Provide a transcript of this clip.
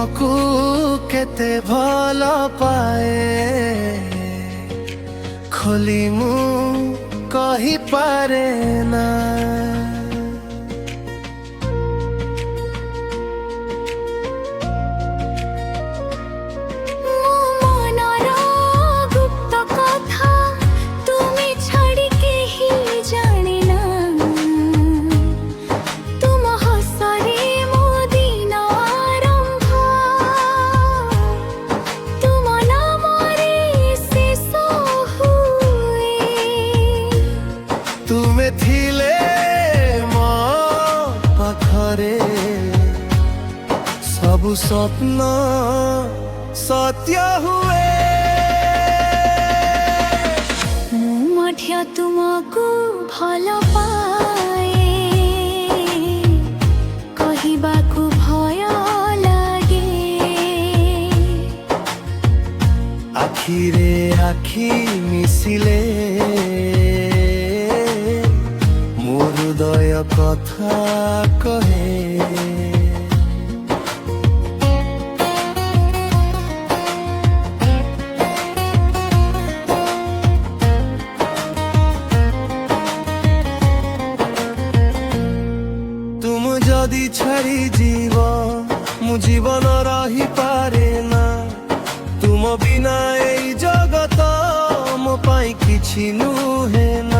तुमको केते भल पाए खोली मु कही पारे ना। तुमे थिले मो पाखरे सबु स्वप्न सत्य हुए। मु मध्य तुमको भल पाए कहिबाकु भय लागे। आखिरे आखि मिसिले हृदय कथा कहे। तुम जदि छाड़ी जीव मु जीवन रही पारे ना। तुम बिना ए जगत मो पाई किछि नुहे ना।